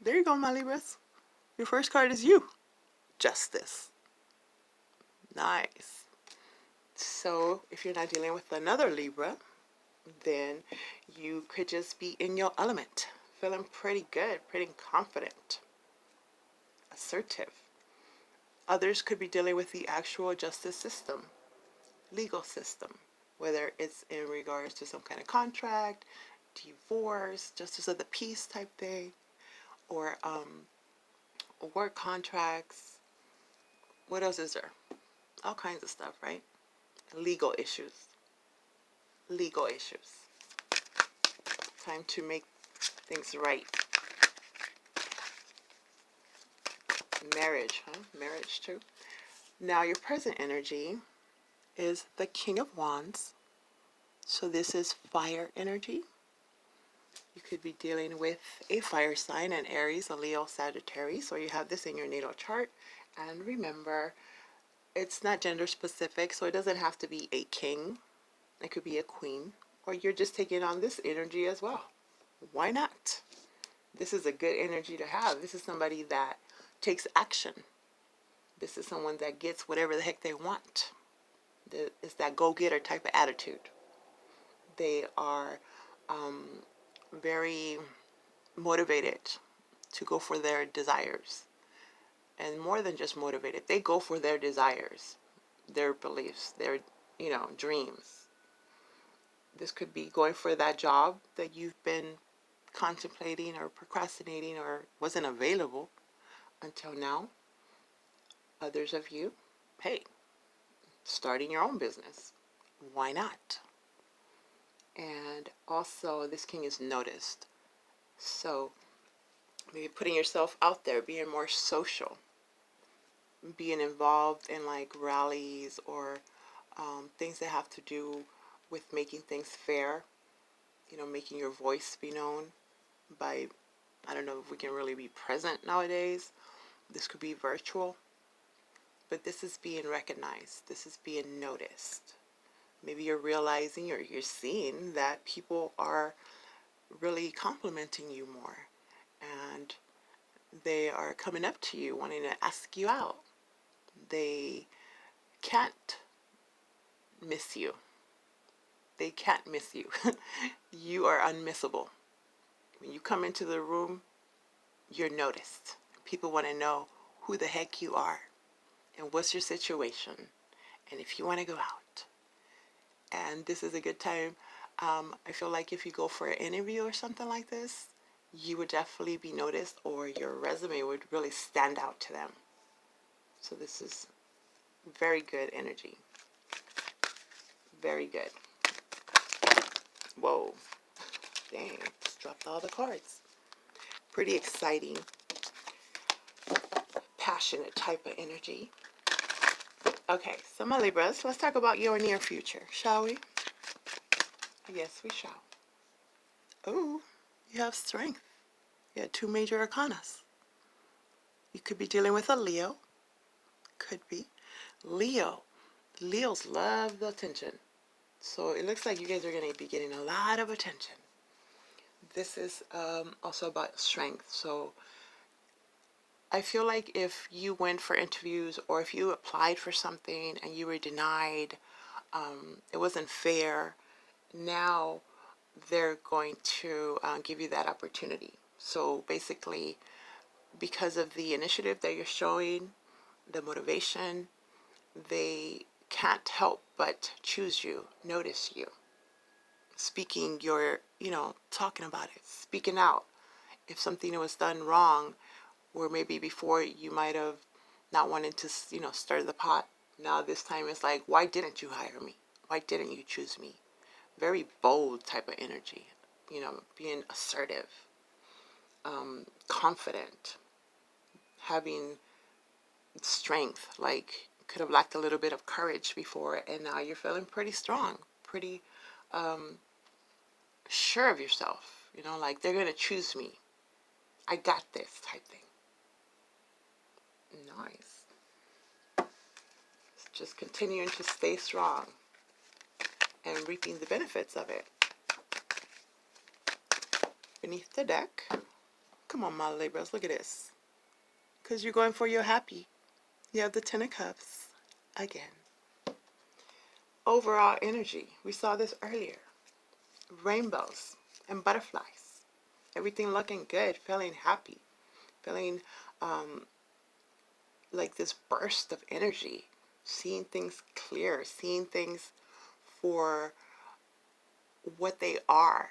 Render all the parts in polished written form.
There you go, my Libras. Your first card is you. Justice. Nice. So if you're not dealing with another Libra, then you could just be in your element, feeling pretty good, pretty confident, assertive. Others could be dealing with the actual justice system, legal system, whether it's in regards to some kind of contract, divorce, justice of the peace type thing, or work contracts. What else is there? All kinds of stuff, right? Legal issues. Legal issues. Time to make things right. Marriage, huh? Marriage too. Now your present energy is the King of Wands. So this is fire energy. You could be dealing with a fire sign, an Aries, a Leo, Sagittarius, or you have this in your natal chart. And remember, it's not gender specific, so it doesn't have to be a king. It could be a queen, or you're just taking on this energy as well. Why not? This is a good energy to have. This is somebody that takes action. This is someone that gets whatever the heck they want. It's that go-getter type of attitude. They are very motivated to go for their desires. And more than just motivated, they go for their desires, their beliefs, their, dreams. This could be going for that job that you've been contemplating or procrastinating or wasn't available until now. Others of you, hey, starting your own business. Why not? And also, this king is noticed. So maybe putting yourself out there, being more social, being involved in like rallies or things that have to do with making things fair, making your voice be known by, I don't know if we can really be present nowadays. This could be virtual, but this is being recognized. This is being noticed. Maybe you're realizing or you're seeing that people are really complimenting you more, and they are coming up to you wanting to ask you out. They can't miss you. They can't miss you. You are unmissable. When you come into the room, you're noticed. People want to know who the heck you are and what's your situation and if you want to go out. And this is a good time. I feel like if you go for an interview or something like this, you would definitely be noticed, or your resume would really stand out to them. So this is very good energy. Very good. Whoa. Dang, just dropped all the cards. Pretty exciting, passionate type of energy. Okay, so my Libras, let's talk about your near future, shall we? Yes, we shall. Oh, you have strength. You had two major arcanas. You could be dealing with a Leo. Could be. Leo. Leos love the attention. So it looks like you guys are going to be getting a lot of attention. This is also about strength. So I feel like if you went for interviews or if you applied for something and you were denied, it wasn't fair, now they're going to give you that opportunity. So basically, because of the initiative that you're showing, the motivation, they can't help but choose you, notice you. Speaking your, talking about it, speaking out. If something was done wrong, or maybe before you might have not wanted to, stir the pot. Now this time it's like, why didn't you hire me? Why didn't you choose me? Very bold type of energy, being assertive, confident, having strength, like could have lacked a little bit of courage before, and now you're feeling pretty strong, pretty sure of yourself, like they're going to choose me. I got this type thing. Nice. Just continuing to stay strong and reaping the benefits of it. Beneath the deck, Come on, my Libras, look at this. Because you're going for your happy. You have the Ten of Cups again. Overall energy. We saw this earlier. Rainbows and butterflies. Everything looking good. Feeling happy. Feeling like this burst of energy. Seeing things clear. Seeing things for what they are.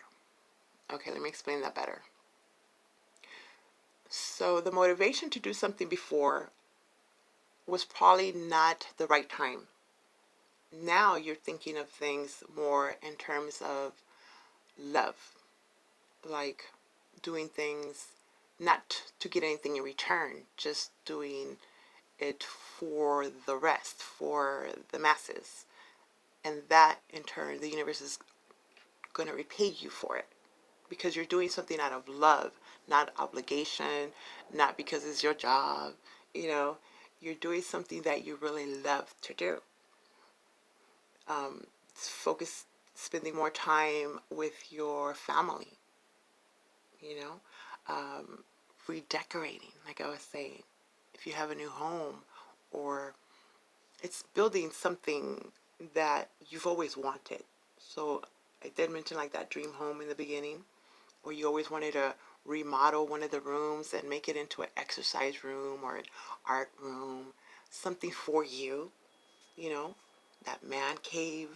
Okay, let me explain that better. So the motivation to do something before was probably not the right time. Now you're thinking of things more in terms of love, like doing things not to get anything in return, just doing it for the rest, for the masses. And that in turn, the universe is going to repay you for it because you're doing something out of love, not obligation, not because it's your job. You know, you're doing something that you really love to do. Focus, spending more time with your family, you know, redecorating, like I was saying, if you have a new home, or it's building something that you've always wanted. So I did mention like that dream home in the beginning, or you always wanted to remodel one of the rooms and make it into an exercise room or an art room, something for you, you know, that man cave.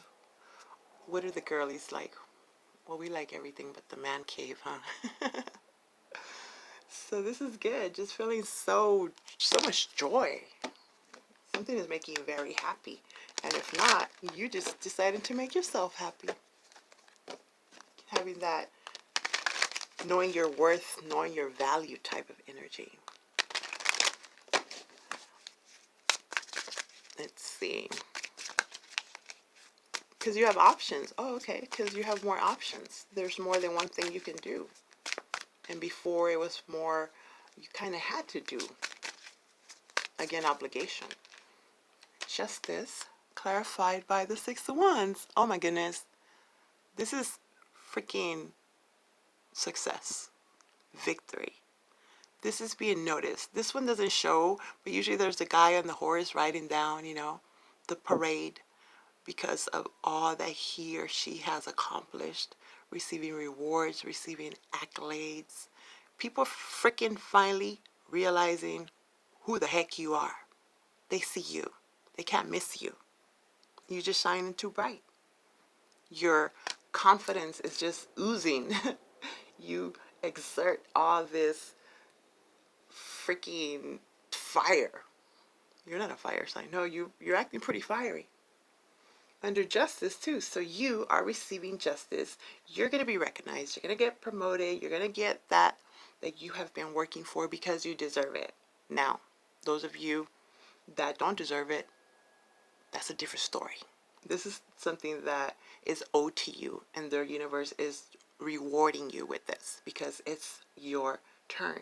What are the girlies like? Well, we like everything but the man cave, huh? So this is good. Just feeling so much joy. Something is making you very happy. And if not, you just decided to make yourself happy. Having that knowing your worth, knowing your value type of energy. Let's see. Because you have options. Oh, okay. Because you have more options. There's more than one thing you can do. And before it was more, you kind of had to do. Again, obligation. Justice, clarified by the Six of Wands. Oh my goodness. This is freaking success. Victory. This is being noticed. This one doesn't show, but usually there's a guy on the horse riding down, you know, the parade because of all that he or she has accomplished, receiving rewards, receiving accolades. People freaking finally realizing who the heck you are. They see you. They can't miss you. You're just shining too bright. Your confidence is just oozing. You exert all this freaking fire. You're not a fire sign. No, you're acting pretty fiery. Under justice too. So you are receiving justice. You're going to be recognized. You're going to get promoted. You're going to get that you have been working for because you deserve it. Now, those of you that don't deserve it, that's a different story. This is something that is owed to you, and the universe is rewarding you with this because it's your turn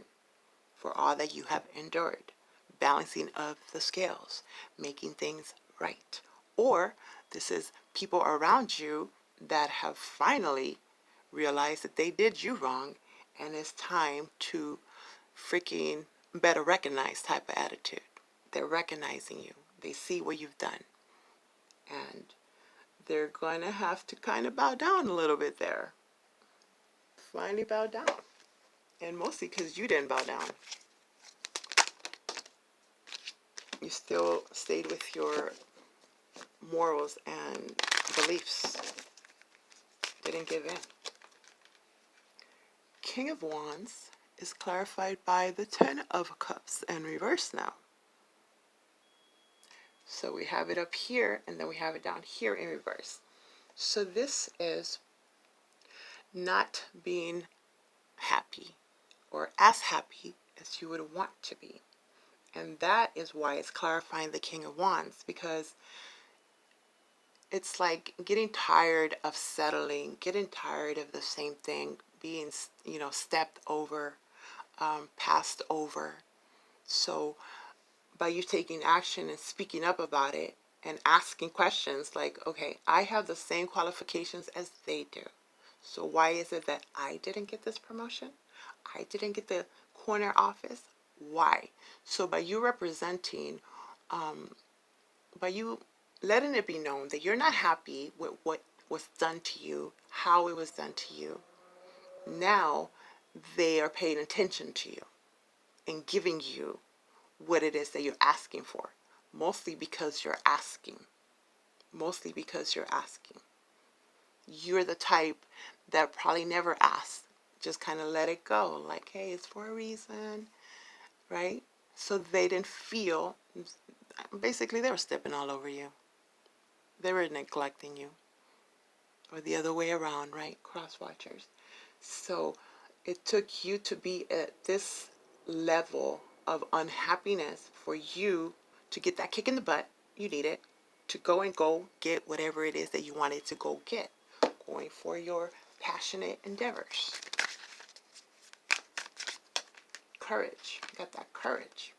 for all that you have endured, balancing of the scales, making things right. Or this is people around you that have finally realized that they did you wrong, and it's time to freaking better recognize type of attitude. They're recognizing you. They see what you've done. And they're going to have to kind of bow down a little bit there. Finally bow down. And mostly because you didn't bow down. You still stayed with your morals and beliefs. Didn't give in. King of Wands is clarified by the Ten of Cups in reverse now. So we have it up here, and then we have it down here in reverse. So this is not being happy or as happy as you would want to be. And that is why it's clarifying the King of Wands, because it's like getting tired of settling, getting tired of the same thing, being, you know, stepped over, passed over. So by you taking action and speaking up about it and asking questions like, okay, I have the same qualifications as they do. So why is it that I didn't get this promotion? I didn't get the corner office. Why? So by you representing, by you letting it be known that you're not happy with what was done to you, how it was done to you, now they are paying attention to you and giving you what it is that you're asking for. Mostly because you're asking. Mostly because you're asking. You're the type that probably never asks. Just kind of let it go. Like, hey, it's for a reason, right? So they didn't feel, basically they were stepping all over you. They were neglecting you. Or the other way around, right? Cross watchers. So it took you to be at this level of unhappiness for you to get that kick in the butt you needed to go get whatever it is that you wanted to go get. Going for your passionate endeavors. Courage. You got that courage.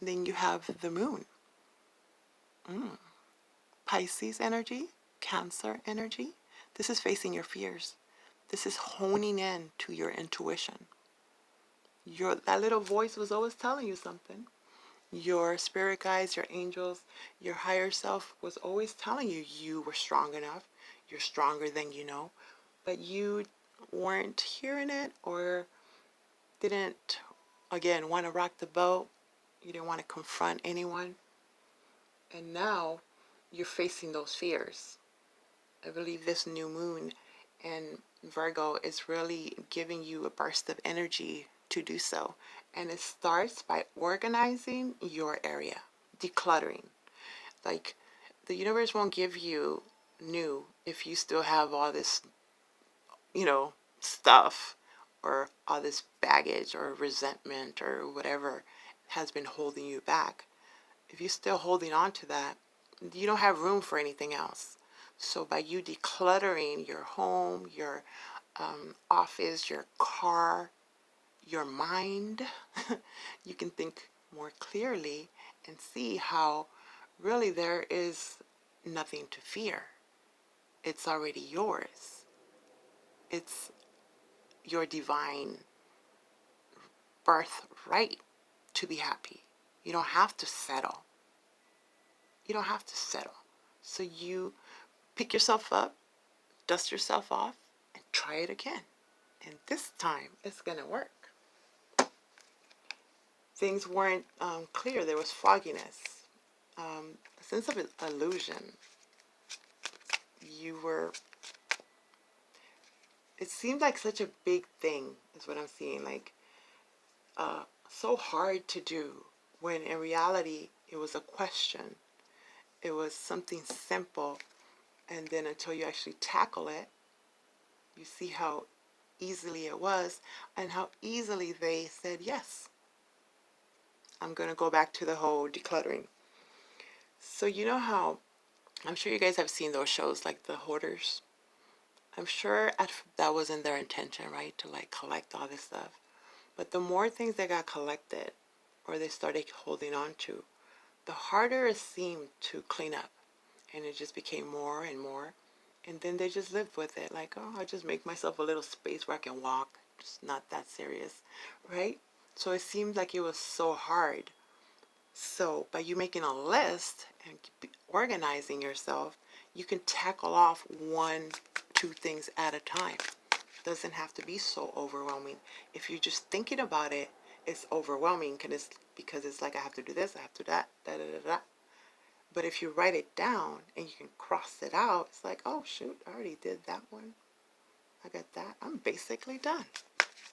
And then you have the moon. Pisces energy, Cancer energy. This is facing your fears. This is honing in to your intuition. That little voice was always telling you something. Your spirit guides, your angels, your higher self was always telling you you were strong enough. You're stronger than you know. But you weren't hearing it or didn't, again, want to rock the boat. You didn't want to confront anyone. And now you're facing those fears. I believe this new moon and Virgo is really giving you a burst of energy to do so. And it starts by organizing your area, decluttering. Like, the universe won't give you new if you still have all this, stuff or all this baggage or resentment or whatever has been holding you back. If you're still holding on to that, you don't have room for anything else. So by you decluttering your home, your office, your car, your mind, you can think more clearly and see how really there is nothing to fear. It's already yours. It's your divine birthright to be happy. You don't have to settle. You don't have to settle. So you pick yourself up, dust yourself off, and try it again. And this time, it's going to work. Things weren't clear. There was fogginess. A sense of illusion. It seemed like such a big thing, is what I'm seeing. Like, so hard to do, when in reality, it was a question. It was something simple. And then until you actually tackle it, you see how easily it was and how easily they said yes. I'm going to go back to the whole decluttering. So you know how, I'm sure you guys have seen those shows like The Hoarders. I'm sure that wasn't their intention, right? To like collect all this stuff. But the more things that got collected or they started holding on to, the harder it seemed to clean up. And it just became more and more. And then they just lived with it. Like, oh, I'll just make myself a little space where I can walk. Just not that serious, right? So it seemed like it was so hard. So by you making a list and organizing yourself, you can tackle off 1, 2 things at a time. It doesn't have to be so overwhelming. If you're just thinking about it, it's overwhelming because it's like, I have to do this, I have to do that, da da da da. But if you write it down and you can cross it out, it's like, oh shoot, I already did that one. I got that. I'm basically done.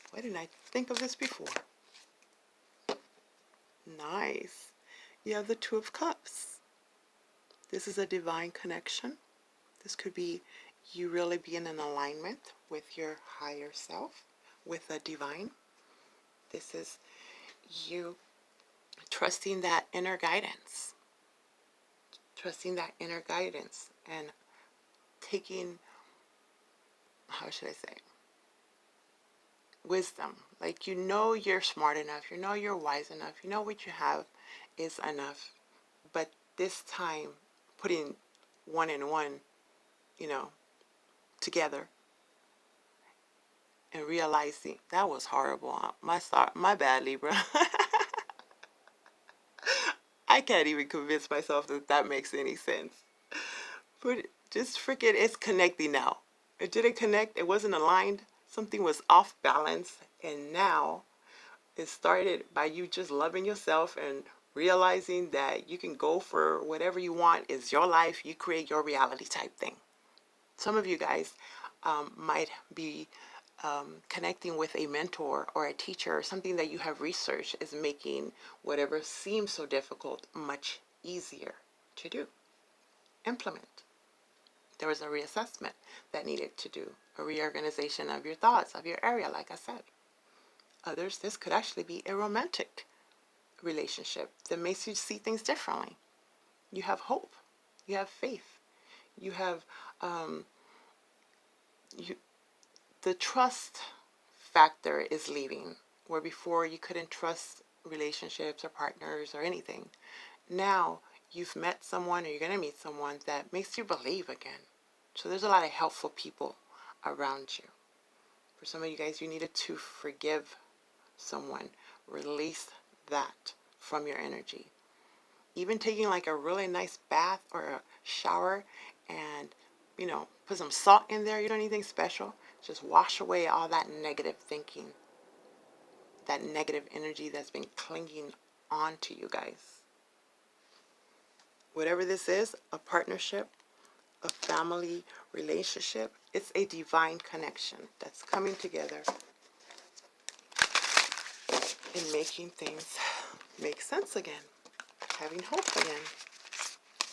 Why didn't I think of this before? Nice. You have the Two of Cups. This is a divine connection. This could be you really being in alignment with your higher self, with the divine. This is you trusting that inner guidance. Trusting that inner guidance and taking, how should I say, wisdom. Like, you know you're smart enough, you know you're wise enough, you know what you have is enough. But this time, putting 1 and 1, together, and realizing that was horrible. My bad, Libra. I can't even convince myself that that makes any sense. But just forget it's connecting now. It didn't connect, it wasn't aligned, something was off balance, and now it started by you just loving yourself and realizing that you can go for whatever you want. It's your life, you create your reality type thing. Some of you guys might be connecting with a mentor or a teacher or something that you have researched is making whatever seems so difficult much easier to do. Implement. There was a reassessment that needed to do, a reorganization of your thoughts, of your area, like I said. Others, this could actually be a romantic relationship that makes you see things differently. You have hope. You have faith. You have the trust factor is leaving, where before you couldn't trust relationships or partners or anything. Now you've met someone or you're going to meet someone that makes you believe again. So there's a lot of helpful people around you. For some of you guys, you needed to forgive someone. Release that from your energy. Even taking like a really nice bath or a shower and, put some salt in there. You don't need anything special. Just wash away all that negative thinking, that negative energy that's been clinging on to you guys. Whatever this is, a partnership, a family relationship, it's a divine connection that's coming together and making things make sense again, having hope again,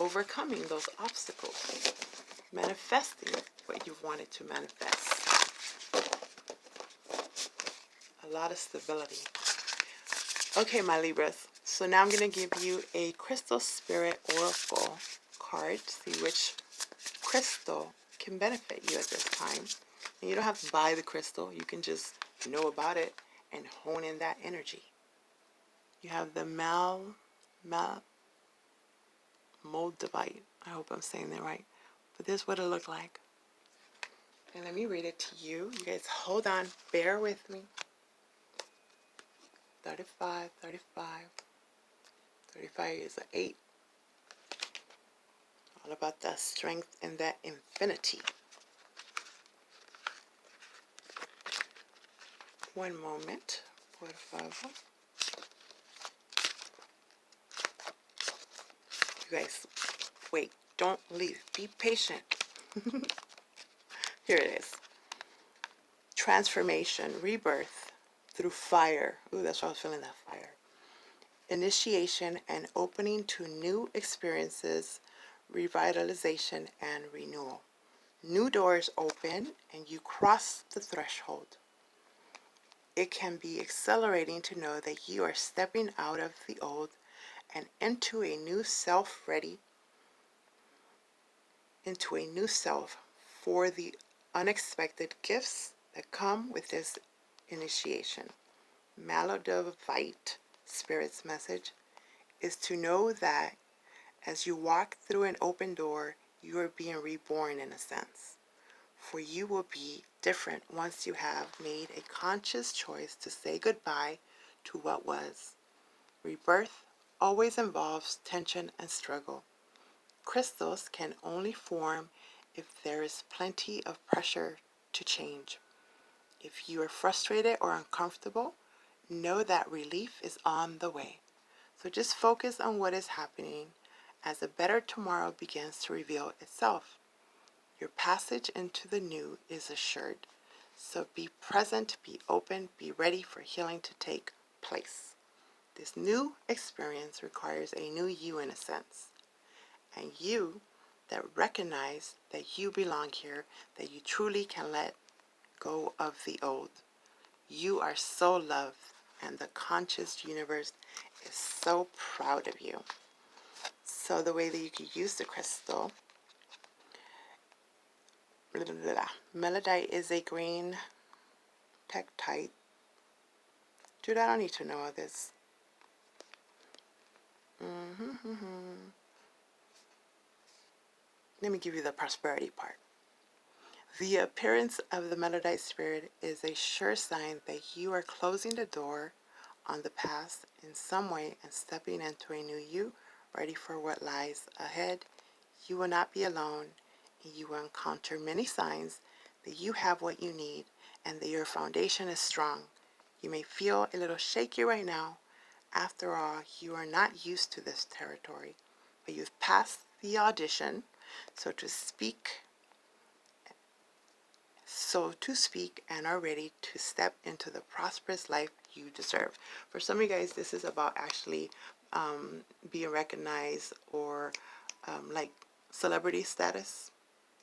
overcoming those obstacles, manifesting what you've wanted to manifest. A lot of stability. Okay, my Libras. So now I'm going to give you a Crystal Spirit Oracle card to see which crystal can benefit you at this time. And you don't have to buy the crystal. You can just know about it and hone in that energy. You have the Moldavite. I hope I'm saying that right. But this is what it looked like. And let me read it to you. You guys hold on. Bear with me. 35, 35. 35 is an 8. All about that strength and that infinity. One moment. 45. You guys, wait. Don't leave. Be patient. Here it is. Transformation, rebirth through fire. Ooh, that's why I was feeling that fire. Initiation and opening to new experiences, revitalization and renewal. New doors open and you cross the threshold. It can be exhilarating to know that you are stepping out of the old and into a new self for the unexpected gifts that come with this initiation. Malodavite Spirit's message is to know that as you walk through an open door, you are being reborn in a sense. For you will be different once you have made a conscious choice to say goodbye to what was. Rebirth always involves tension and struggle. Crystals can only form if there is plenty of pressure to change. If you are frustrated or uncomfortable, know that relief is on the way. So just focus on what is happening as a better tomorrow begins to reveal itself. Your passage into the new is assured. So be present, be open, be ready for healing to take place. This new experience requires a new you in a sense. And you that recognize that you belong here, that you truly can let go of the old. You are so loved, and the conscious universe is so proud of you. So the way that you could use the crystal, melodite is a green pectite. Dude, I don't need to know all this. Let me give you the prosperity part. The appearance of the Melodite spirit is a sure sign that you are closing the door on the past in some way and stepping into a new you, ready for what lies ahead. You will not be alone, and you will encounter many signs that you have what you need and that your foundation is strong. You may feel a little shaky right now. After all, you are not used to this territory, but you've passed the audition, so to speak, and are ready to step into the prosperous life you deserve. For some of you guys, this is about actually being recognized or like celebrity status,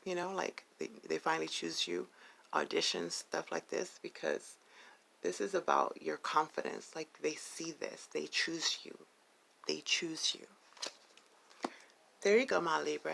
you know, like they finally choose you, auditions, stuff like this, because this is about your confidence. Like they see this, they choose you. They choose you. There you go, my Libra.